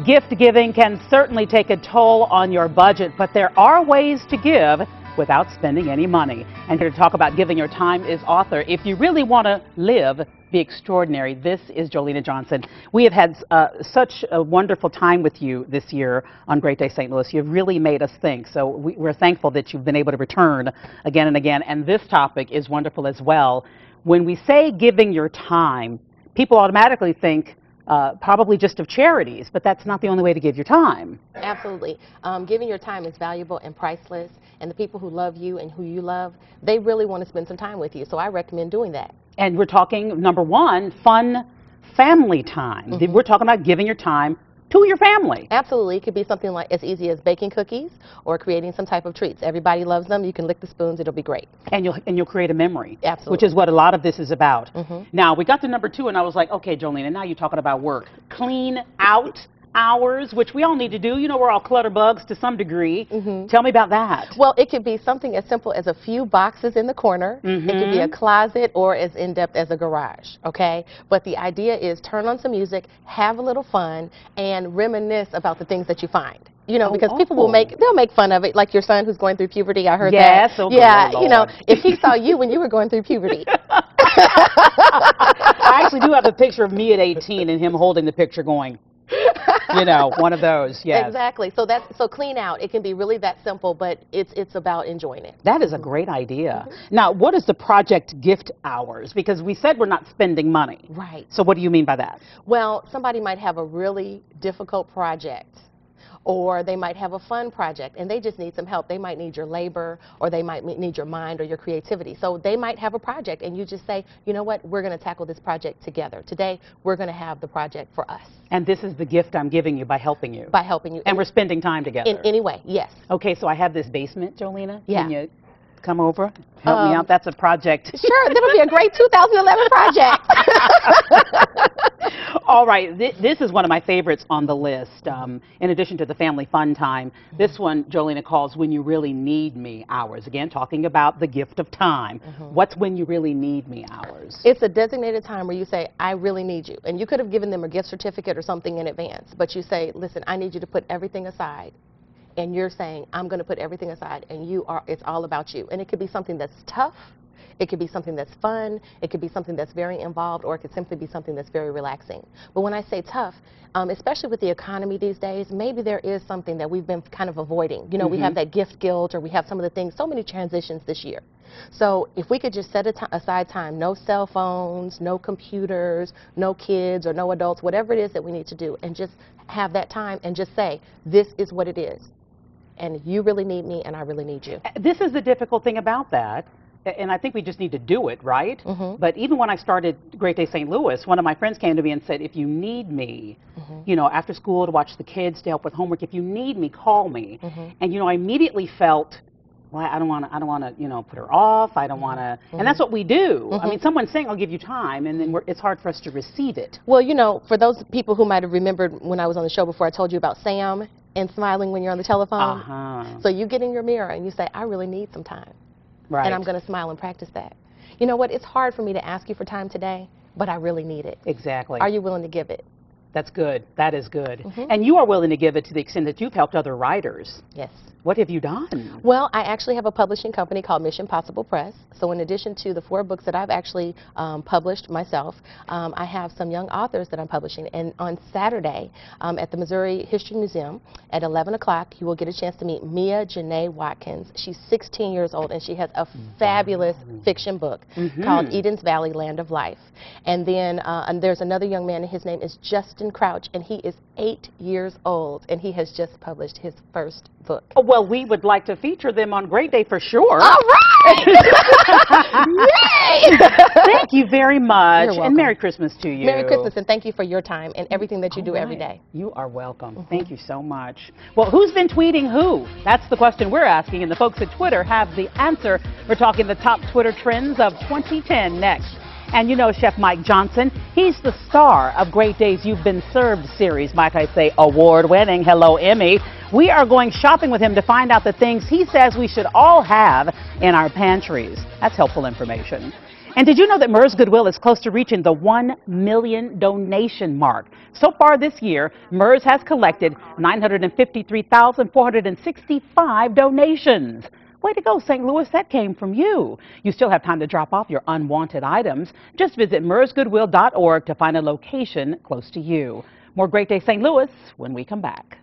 Gift giving can certainly take a toll on your budget, but there are ways to give without spending any money. And here to talk about giving your time is author If You Really Want to Live, Be Extraordinary. This is Lena Johnson. We have had such a wonderful time with you this year on Great Day St. Louis. You've really made us think, so we're thankful that you've been able to return again and again. And this topic is wonderful as well. When we say giving your time, people automatically think probably just of charities, but that's not the only way to give your time. Absolutely. Giving your time is valuable and priceless, and the people who love you and who you love, they really want to spend some time with you, so I recommend doing that. And we're talking, number one, fun family time. Mm-hmm. We're talking about giving your time to your family. Absolutely. It could be something like as easy as baking cookies or creating some type of treats. Everybody loves them. You can lick the spoons. It'll be great. And you'll create a memory. Absolutely. Which is what a lot of this is about. Mm-hmm. Now, we got to number two, and I was like, okay, Jolene, now you're talking about work. Clean out hours, which we all need to do. You know, we're all clutter bugs to some degree. Mm-hmm. Tell me about that. Well, it could be something as simple as a few boxes in the corner. Mm-hmm. It could be a closet or as in-depth as a garage, okay? But the idea is turn on some music, have a little fun, and reminisce about the things that you find. You know, because people they'll make fun of it, like your son who's going through puberty. I heard that. Yes, okay, yeah, you know, if he saw you when you were going through puberty. I actually do have a picture of me at 18 and him holding the picture going, you know, one of those, yes. Exactly. So clean out. It can be really that simple, but it's about enjoying it. That is a great idea. Mm-hmm. Now, what is the project gift hours? Because we said we're not spending money. Right. So what do you mean by that? Well, somebody might have a really difficult project, or they might have a fun project and they just need some help. They might need your labor, or they might need your mind or your creativity. So they might have a project and you just say, you know what, we're going to tackle this project together. Today, we're going to have the project for us. And this is the gift I'm giving you by helping you. By helping you. And we're spending time together. In any way, yes. Okay, so I have this basement, Jolena. Yeah. Can you come over? Help me out. That's a project. Sure, that'll be a great 2011 project. All right, this is one of my favorites on the list. In addition to the family fun time, this one Jolena calls When You Really Need Me hours. Again, talking about the gift of time. What's when you really need me hours? It's a designated time where you say, I really need you. And you could have given them a gift certificate or something in advance, but you say, listen, I need you to put everything aside. And you're saying, I'm going to put everything aside, and it's all about you. And it could be something that's tough. It could be something that's fun. It could be something that's very involved, or it could simply be something that's very relaxing. But when I say tough, especially with the economy these days, maybe there is something that we've been kind of avoiding. You know, we have that gift guilt, or we have some of the things, so many transitions this year. So if we could just set aside time, no cell phones, no computers, no kids or no adults, whatever it is that we need to do, and just have that time and just say, this is what it is. And you really need me, and I really need you. This is the difficult thing about that. And I think we just need to do it, right? But even when I started Great Day St. Louis, one of my friends came to me and said, if you need me, you know, after school to watch the kids, to help with homework, if you need me, call me. And, you know, I immediately felt, well, I don't want to, you know, put her off. I don't want to, and that's what we do. I mean, someone's saying, I'll give you time, and then it's hard for us to receive it. Well, you know, for those people who might have remembered when I was on the show before, I told you about Sam and smiling when you're on the telephone. So you get in your mirror and you say, I really need some time. Right. And I'm going to smile and practice that. You know what? It's hard for me to ask you for time today, but I really need it. Exactly. Are you willing to give it? That's good. That is good. And you are willing to give it to the extent that you've helped other writers. Yes. What have you done? Well, I actually have a publishing company called Mission Possible Press. So in addition to the 4 books that I've actually published myself, I have some young authors that I'm publishing. And on Saturday at the Missouri History Museum at 11 o'clock, you will get a chance to meet Mia Janae Watkins. She's 16 years old, and she has a fabulous fiction book called Eden's Valley, Land of Life. And then and there's another young man, and his name is Justin Crouch, and he is 8 years old, and he has just published his first book. Well, we would like to feature them on Great Day for sure. All right! Yay! Thank you very much. You're welcome. And Merry Christmas to you. Merry Christmas, and thank you for your time and everything that you do every day. You are welcome. Thank you so much. Well, who's been tweeting who? That's the question we're asking, and the folks at Twitter have the answer. We're talking the top Twitter trends of 2010 next. And you know Chef Mike Johnson, he's the star of Great Days You've Been Served series, might I say award-winning. Hello, Emmy. We are going shopping with him to find out the things he says we should all have in our pantries. That's helpful information. And did you know that MERS Goodwill is close to reaching the 1 million donation mark? So far this year, MERS has collected 953,465 donations. Way to go, St. Louis, that came from you. You still have time to drop off your unwanted items. Just visit mersgoodwill.org to find a location close to you. More Great Day St. Louis when we come back.